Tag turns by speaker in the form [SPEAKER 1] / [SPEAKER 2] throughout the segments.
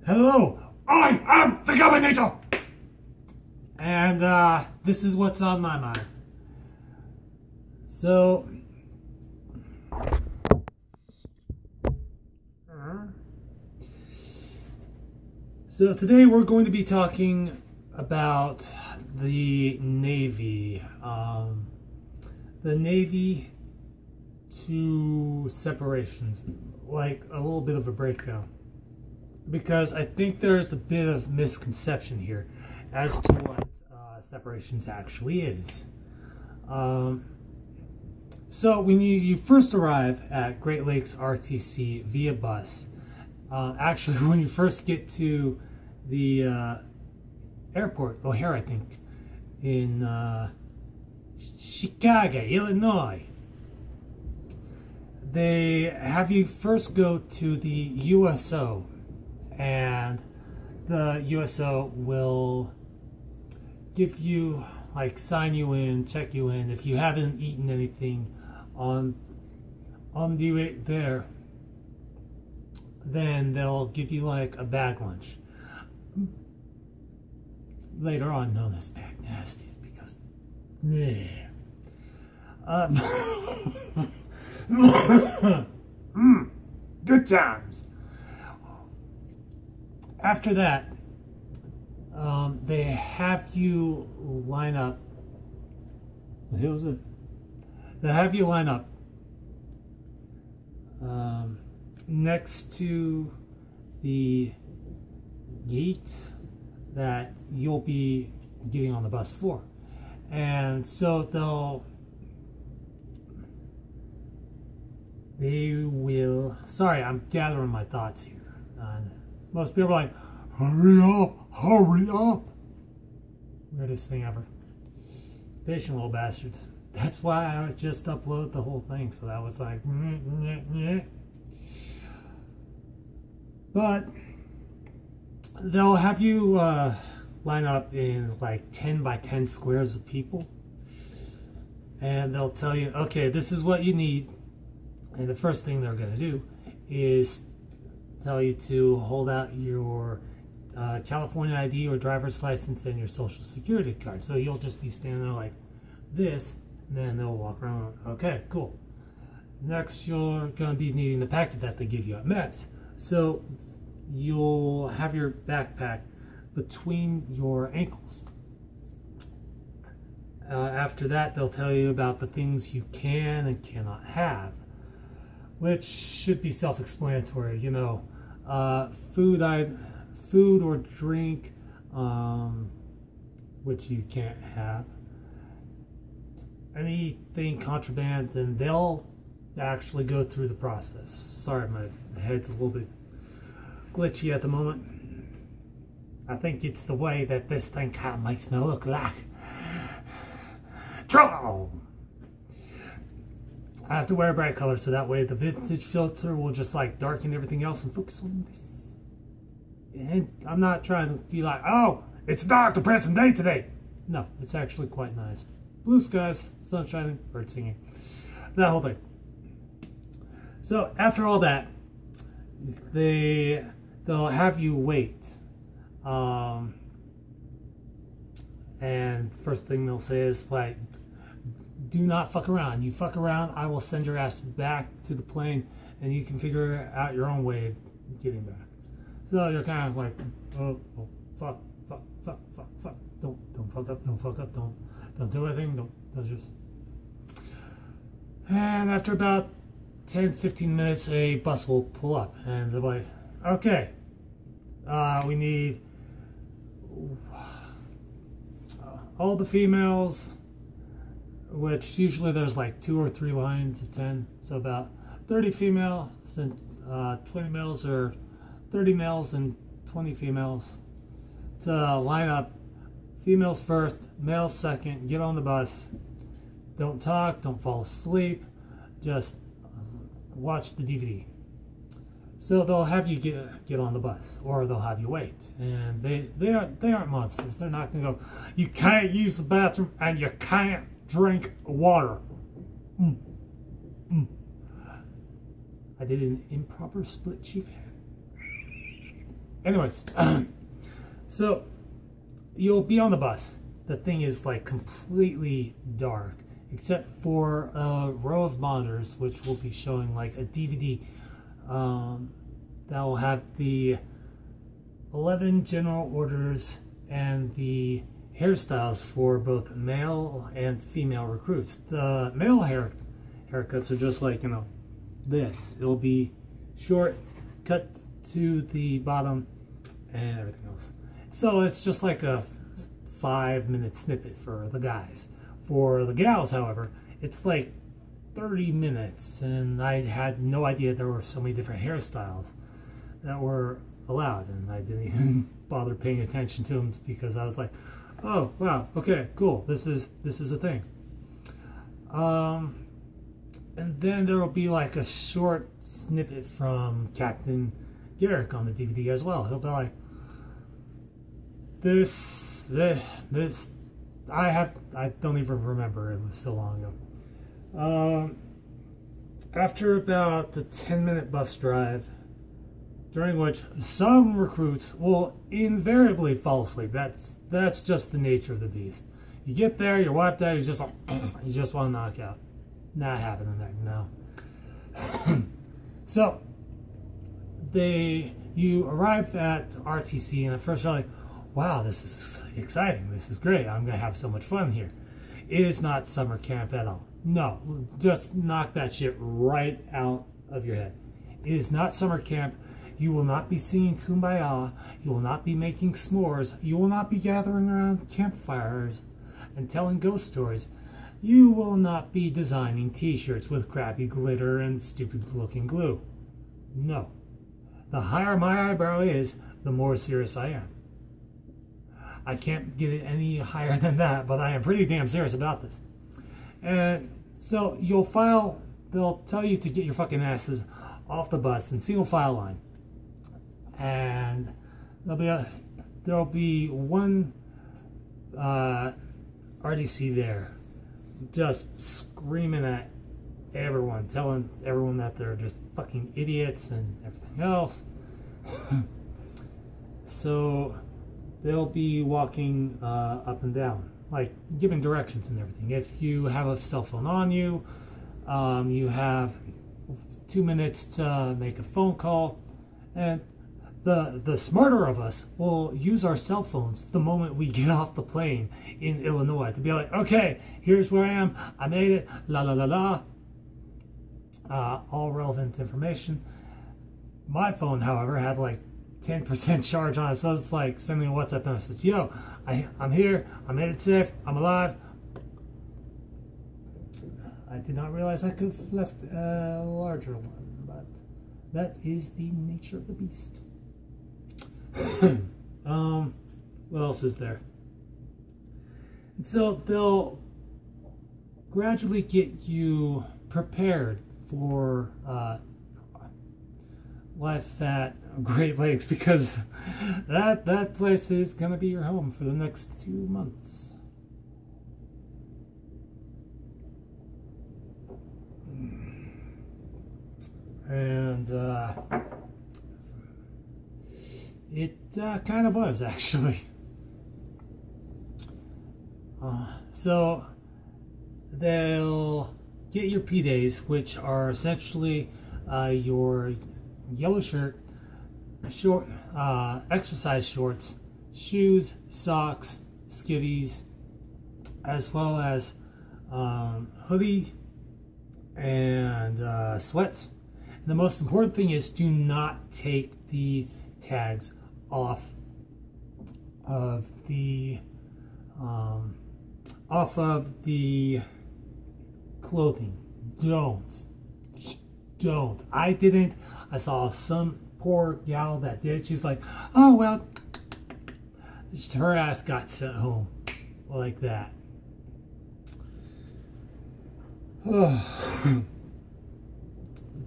[SPEAKER 1] Hello, I am the Gavin, and this is what's on my mind. So, today we're going to be talking about the Navy. The Navy to separations, like a little bit of a breakdown. Because I think there's a bit of misconception here as to what separations actually is. So when you first arrive at Great Lakes RTC via bus, actually when you first get to the airport, O'Hare I think, in Chicago, Illinois, they have you first go to the USO. And the USO will give you, like, sign you in, check you in. If you haven't eaten anything on the way there, then they'll give you like a bag lunch. Later on known as bag nasties, because good times. After that, they have you line up. They have you line up next to the gate that you'll be getting on the bus for, and so they will. Sorry, I'm gathering my thoughts here. Most people are like, hurry up, hurry up. Weirdest thing ever. Patient little bastards. That's why I just uploaded the whole thing. So that was like, But they'll have you line up in like 10 by 10 squares of people. And they'll tell you, okay, this is what you need. And the first thing they're going to do is tell you to hold out your California ID or driver's license and your social security card. So you'll just be standing there like this, and then they'll walk around. Okay, cool. Next, you're going to be needing the packet that they give you at MEPS. So you'll have your backpack between your ankles. After that, they'll tell you about the things you can and cannot have, which should be self-explanatory. You know, food or drink, which you can't have. Anything contraband, then they'll actually go through the process. Sorry, my head's a little bit glitchy at the moment. I think it's the way that this thing kind of makes me look like trouble. I have to wear a bright color so that way the vintage filter will just like darken everything else and focus on this. And I'm not trying to be like, oh, it's dark, depressing day today. No, it's actually quite nice. Blue skies, sun shining, birds singing. That whole thing. So after all that, they'll have you wait. And first thing they'll say is like, do not fuck around. You fuck around, I will send your ass back to the plane and you can figure out your own way of getting back. So you're kind of like, oh fuck. Don't fuck up, don't do anything, don't just. And after about 10-15 minutes, a bus will pull up and they're like, okay, we need all the females, which usually there's like 2 or 3 lines of 10, so about 30 females and 20 males, or 30 males and 20 females, to line up. Females first, males second, get on the bus. Don't talk, don't fall asleep, just watch the DVD. So they'll have you get on the bus, or they'll have you wait. And they aren't monsters. They're not gonna go, you can't use the bathroom and you can't drink water. I did an improper split chief head. Anyways, so you'll be on the bus. The thing is like completely dark, except for a row of monitors, which will be showing like a DVD that will have the 11 general orders and the hairstyles for both male and female recruits. The male haircuts are just like, you know, this. It'll be short, cut to the bottom, and everything else. So it's just like a 5-minute snippet for the guys. For the gals, however, it's like 30 minutes, and I had no idea there were so many different hairstyles that were allowed, and I didn't even bother paying attention to them because I was like, oh wow, okay, cool, this is a thing. And then there will be like a short snippet from Captain Garrick on the DVD as well. He'll be like, this, I don't even remember, it was so long ago. After about a 10-minute bus drive, during which some recruits will invariably fall asleep. That's just the nature of the beast. You get there, you're wiped out, you're just like, you just want to knock out. Not happening there, no. So, you arrive at RTC, and at first you're like, wow, this is exciting, this is great, I'm going to have so much fun here. It is not summer camp at all. No, just knock that shit right out of your head. It is not summer camp. You will not be singing Kumbaya. You will not be making s'mores. You will not be gathering around campfires and telling ghost stories. You will not be designing t-shirts with crappy glitter and stupid looking glue. No. The higher my eyebrow is, the more serious I am. I can't get it any higher than that, but I am pretty damn serious about this. And so they'll tell you to get your fucking asses off the bus in single file line. And there'll be one RDC there, just screaming at everyone, telling everyone that they're just fucking idiots and everything else. So they'll be walking up and down, like giving directions and everything. If you have a cell phone on you, you have 2 minutes to make a phone call, and the smarter of us will use our cell phones the moment we get off the plane in Illinois to be like, okay, here's where I am, I made it, la la la la, all relevant information. My phone, however, had like 10% charge on it, so it's like sending a WhatsApp message, yo, I'm here, I made it safe, I'm alive. I did not realize I could have left a larger one, but that is the nature of the beast. What else is there? And so they'll gradually get you prepared for life at Great Lakes, because that place is gonna be your home for the next 2 months. And it kind of was, actually. So they'll get your P-days, which are essentially your yellow shirt, short exercise shorts, shoes, socks, skivvies, as well as hoodie and sweats. And the most important thing is, do not take the tags off of the clothing. Don't. I didn't. I saw some poor gal that did. She's like, oh well, her ass got sent home like that.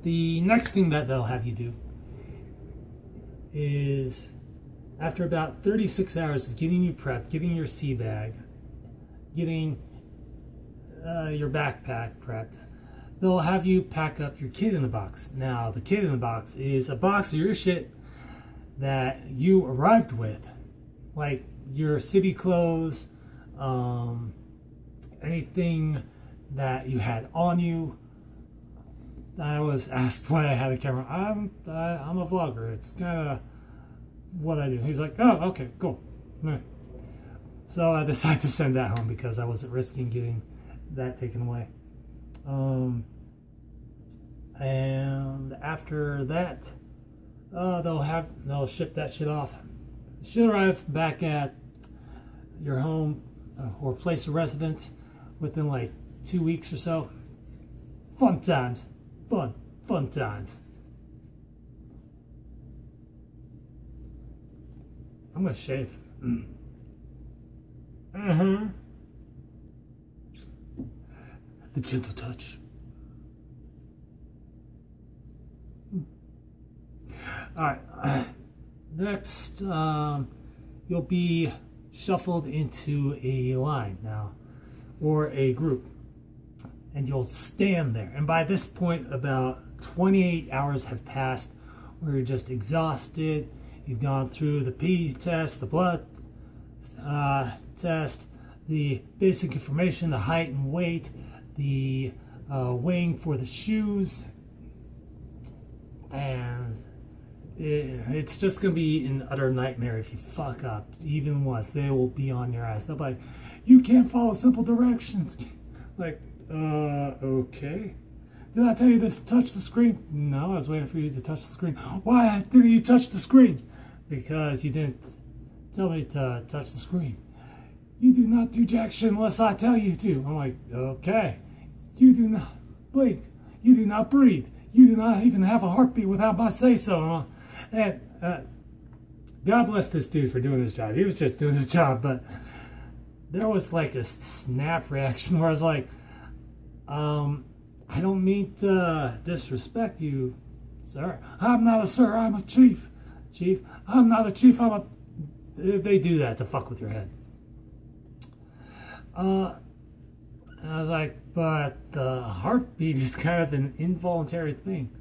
[SPEAKER 1] The next thing that they'll have you do is, after about 36 hours of getting you prepped, getting your sea bag, getting your backpack prepped, they'll have you pack up your kid in the box. Now, the kid in the box is a box of your shit that you arrived with, like your city clothes, anything that you had on you. I was asked why I had a camera. I'm a vlogger. It's kind of what I do. He's like, oh, okay, cool. Right. So I decided to send that home because I wasn't risking getting that taken away. And after that, they'll ship that shit off. It should arrive back at your home or place of residence within like 2 weeks or so. Fun times. Fun times. I'm gonna shave. The gentle touch. Alright, next, you'll be shuffled into a line now, or a group, and you'll stand there. And by this point, about 28 hours have passed where you're just exhausted. You've gone through the pee test, the blood test, the basic information, the height and weight, the weighing for the shoes, and it's just going to be an utter nightmare if you fuck up even once. They will be on your ass. They'll be like, you can't follow simple directions. Like, okay. Did I tell you to touch the screen? No, I was waiting for you to touch the screen. Why didn't you touch the screen? Because you didn't tell me to touch the screen. You do not do jack shit unless I tell you to. I'm like, okay. You do not blink. You do not breathe. You do not even have a heartbeat without my say-so. And God bless this dude for doing his job. He was just doing his job, but there was like a snap reaction where I was like, I don't mean to disrespect you, sir. I'm not a sir, I'm a chief. Chief, I'm not a chief, I'm a... They do that to fuck with your head. And I was like, but the heartbeat is kind of an involuntary thing.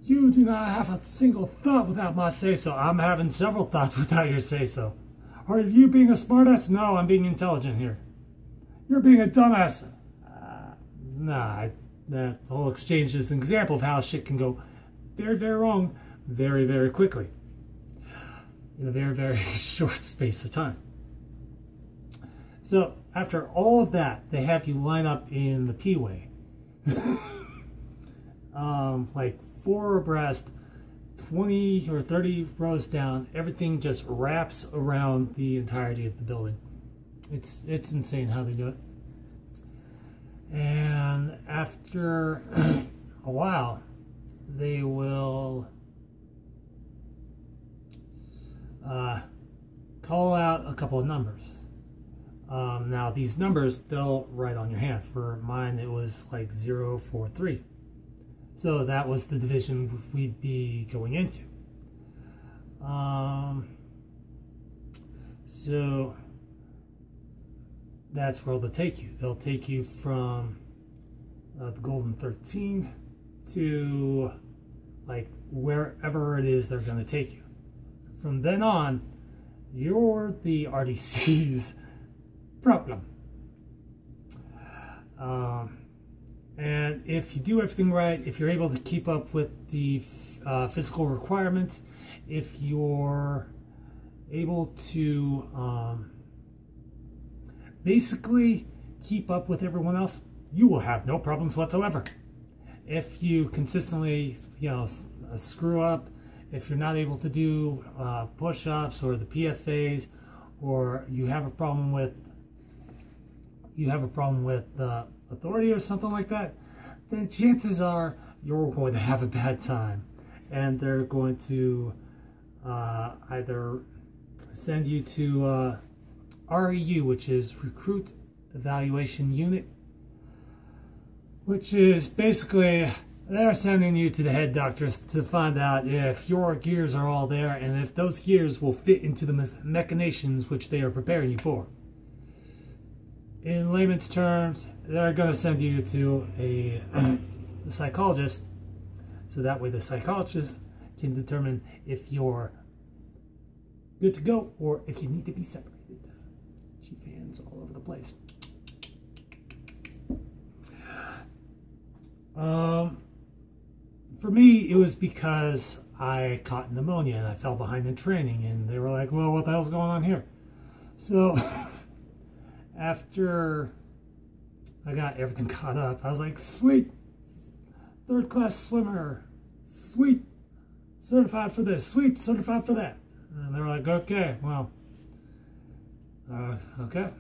[SPEAKER 1] You do not have a single thought without my say-so. I'm having several thoughts without your say-so. Are you being a smartass? No, I'm being intelligent here. You're being a dumbass. Nah, that whole exchange is an example of how shit can go very, very wrong very, very quickly in a very, very short space of time. So after all of that, they have you line up in the P-way. Like 4 abreast, 20 or 30 rows down. Everything just wraps around the entirety of the building. It's insane how they do it. And after a while, they will call out a couple of numbers. Now these numbers they'll write on your hand. For mine it was like 043. So that was the division we'd be going into. So that's where they'll take you. They'll take you from the Golden 13 to like wherever it is they're going to take you. From then on, you're the RDC's problem. And if you do everything right, if you're able to keep up with the physical requirements, if you're able to basically keep up with everyone else, you will have no problems whatsoever. If you consistently, screw up, if you're not able to do push-ups or the PFAs, or you have a problem with authority or something like that, then chances are you're going to have a bad time, and they're going to either send you to REU, which is Recruit Evaluation Unit, which is basically they're sending you to the head doctors to find out if your gears are all there and if those gears will fit into the machinations which they are preparing you for. In layman's terms, they're going to send you to a psychologist, so that way the psychologist can determine if you're good to go or if you need to be separated. She fans all over the place. For me, it was because I caught pneumonia and I fell behind in training, and they were like, well, what the hell's going on here? So after I got everything caught up, I was like, sweet, third-class swimmer, sweet, certified for this, sweet, certified for that. And they were like, okay, well, okay.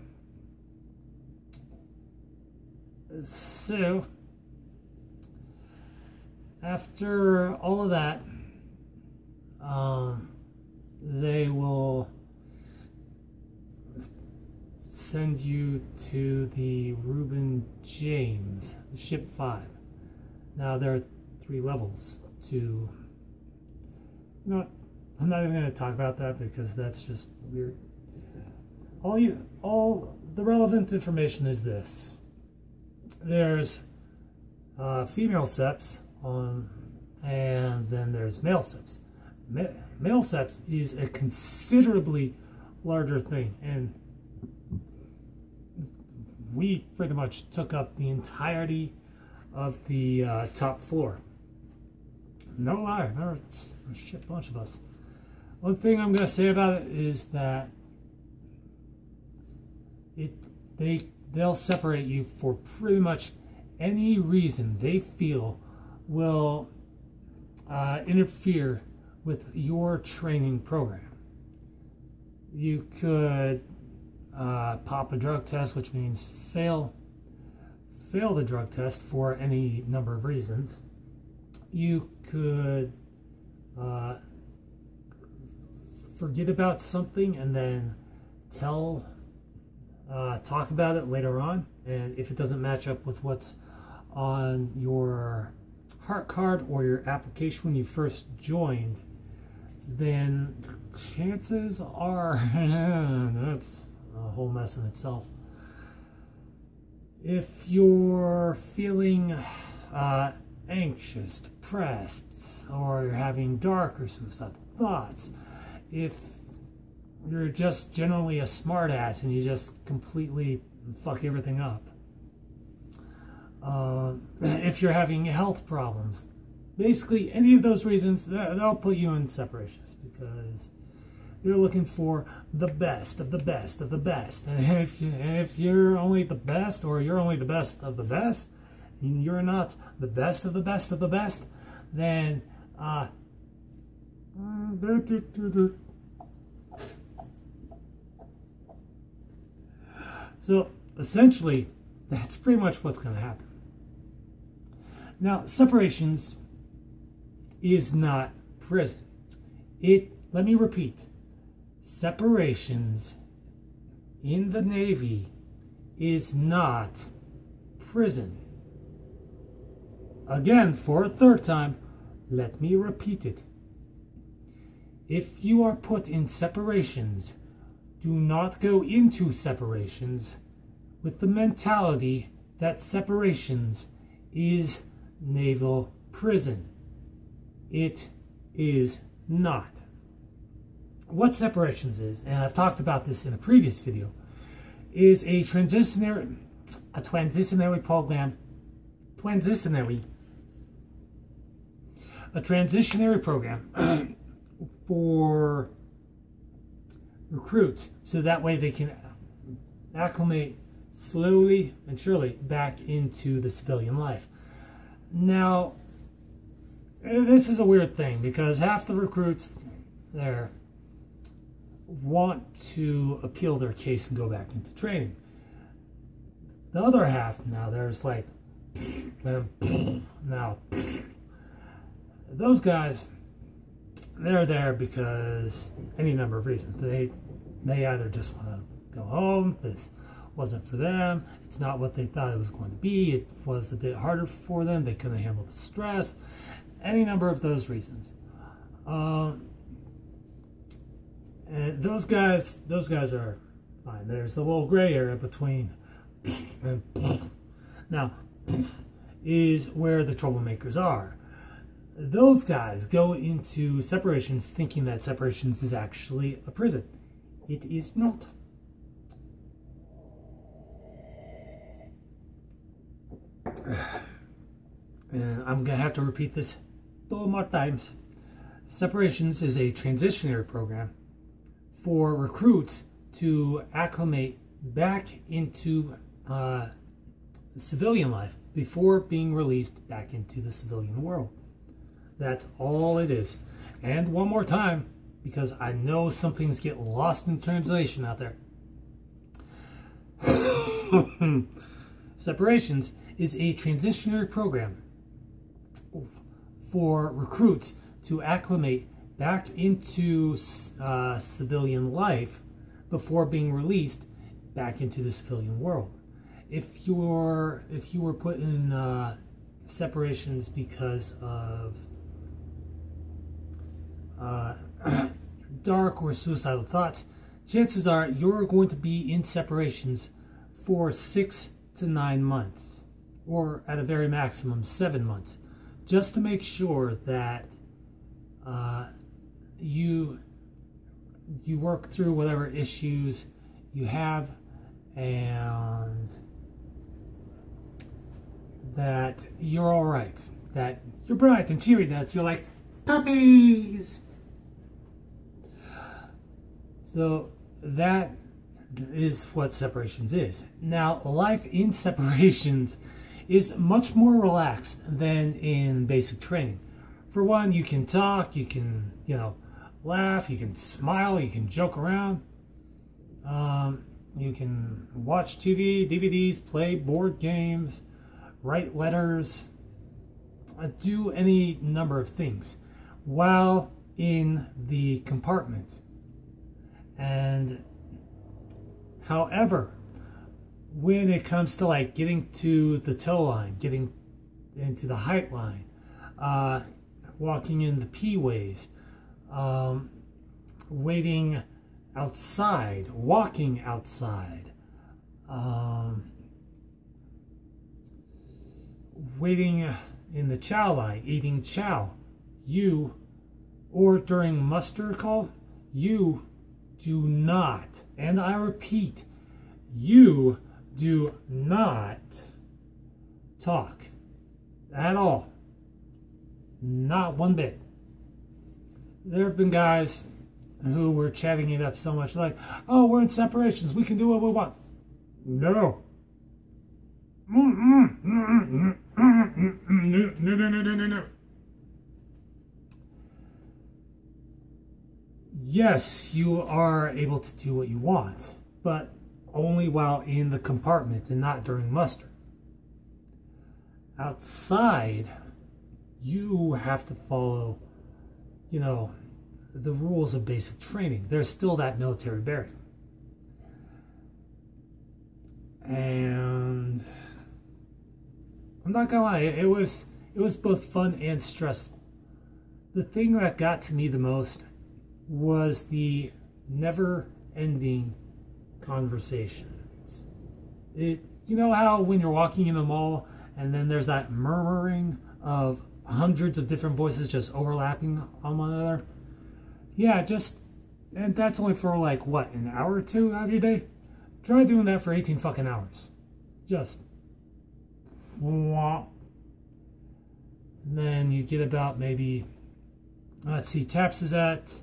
[SPEAKER 1] So after all of that, they will send you to the Reuben James, Ship 5. Now there are 3 levels to, I'm not even going to talk about that because that's just weird. All the relevant information is this. There's female SEPS and then there's male SEPS. Male SEPS is a considerably larger thing, and we pretty much took up the entirety of the top floor. No lie, there was a shit bunch of us. One thing I'm going to say about it is that they'll separate you for pretty much any reason they feel will interfere with your training program. You could pop a drug test, which means fail the drug test for any number of reasons. You could forget about something and then talk about it later on, and if it doesn't match up with what's on your heart card or your application when you first joined, then chances are that's a whole mess in itself. If you're feeling anxious, depressed, or you're having dark or suicidal thoughts, if you're just generally a smartass and you just completely fuck everything up, if you're having health problems, basically any of those reasons, they'll put you in separations because you're looking for the best of the best of the best. And if you're only the best, or you're only the best of the best, and you're not the best of the best of the best, then so essentially that's pretty much what's going to happen. Now, separations is not prison. Let me repeat. Separations in the Navy is not prison. Again, for a third time, let me repeat it. If you are put in separations, do not go into separations with the mentality that separations is naval prison. It is not. What separations is, and I've talked about this in a previous video, is a transitionary program, for recruits, so that way they can acclimate slowly and surely back into the civilian life. Now, this is a weird thing because half the recruits there want to appeal their case and go back into training. The other half, now there's like, now those guys, they're there because any number of reasons. They either just want to go home, this wasn't for them, it's not what they thought it was going to be, it was a bit harder for them, they couldn't handle the stress, any number of those reasons. And those guys are fine. There's a little gray area between and now is where the troublemakers are. those guys go into separations thinking that separations is actually a prison. It is not. And I'm going to have to repeat this 2 more times. Separations is a transitionary program for recruits to acclimate back into civilian life before being released back into the civilian world. That's all it is. And one more time, because I know some things get lost in translation out there. Separations is a transitionary program for recruits to acclimate back into civilian life before being released back into the civilian world. If you were put in separations because of dark or suicidal thoughts, chances are you're going to be in separations for 6 to 9 months, or at a very maximum 7 months, just to make sure that you work through whatever issues you have, and that you're all right, that you're bright and cheery, that you're like puppies. So that is what separations is. Now, life in separations is much more relaxed than in basic training. For one, you can talk, you can, laugh, you can smile, you can joke around. You can watch TV, DVDs, play board games, write letters, do any number of things while in the compartment. And however, when it comes to like getting to the tow line, getting into the height line, walking in the P-ways, waiting outside, walking outside, waiting in the chow line, eating chow, or during muster call, you do not, and I repeat, you do not talk at all. Not one bit. There have been guys who were chatting it up so much, like, oh, we're in separations, we can do what we want. No. No. Yes, you are able to do what you want, but only while in the compartment and not during muster. Outside, you have to follow, the rules of basic training. There's still that military barrier. And I'm not gonna lie, it was both fun and stressful. The thing that got to me the most was the never-ending conversations. You know how when you're walking in a mall and then there's that murmuring of hundreds of different voices just overlapping on one another? Yeah, and that's only for like, what, an hour or two out of your day? Try doing that for 18 fucking hours. Just. And then you get about maybe, let's see, TAPS is at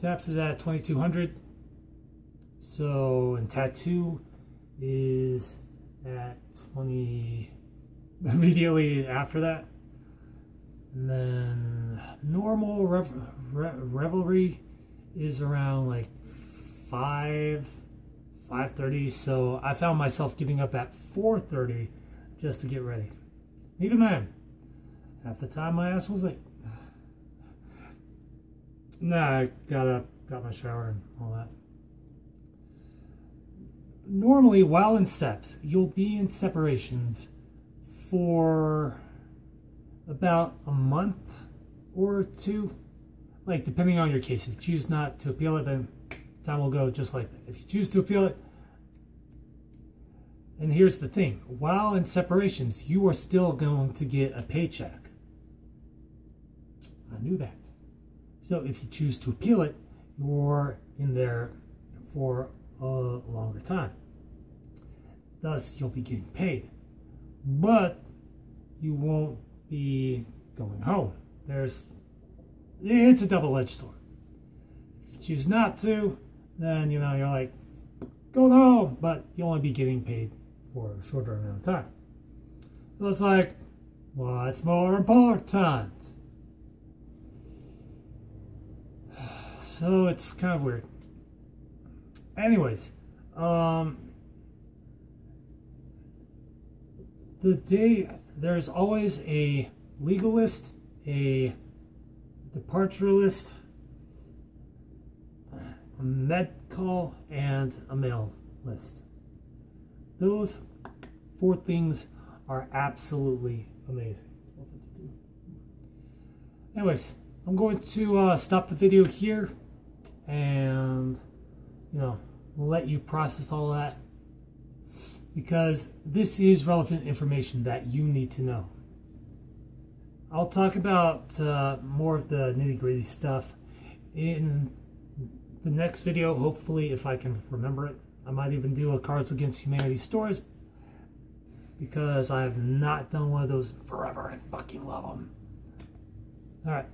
[SPEAKER 1] 2200. So, and tattoo is at 20 immediately after that. And then normal revelry is around like 5:30. So I found myself getting up at 4:30 just to get ready. Even then, half the time my ass was late. Nah, I got my shower and all that. Normally, while in SEPS, you'll be in separations for about a month or two, like depending on your case. If you choose not to appeal it, then time will go just like that. If you choose to appeal it, And here's the thing, while in separations, you are still going to get a paycheck. I knew that. So if you choose to appeal it, you're in there for a longer time. Thus, you'll be getting paid. But you won't be going home. It's a double-edged sword. If you choose not to, then, you're like, going home, but you'll only be getting paid for a shorter amount of time. So it's like, what's more important? So it's kind of weird. Anyways, there's always a legal list, a departure list, a med call, and a mail list. Those 4 things are absolutely amazing. Anyways, I'm going to stop the video here and, let you process all that, because this is relevant information that you need to know. I'll talk about more of the nitty-gritty stuff in the next video, hopefully, if I can remember it. I might even do a Cards Against Humanity stories, because I have not done one of those in forever. I fucking love them. Alright,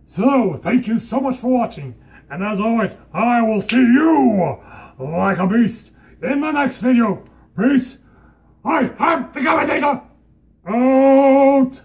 [SPEAKER 1] so thank you so much for watching, and as always, I will see you like a beast in the next video. Peace. I am the Gavin out.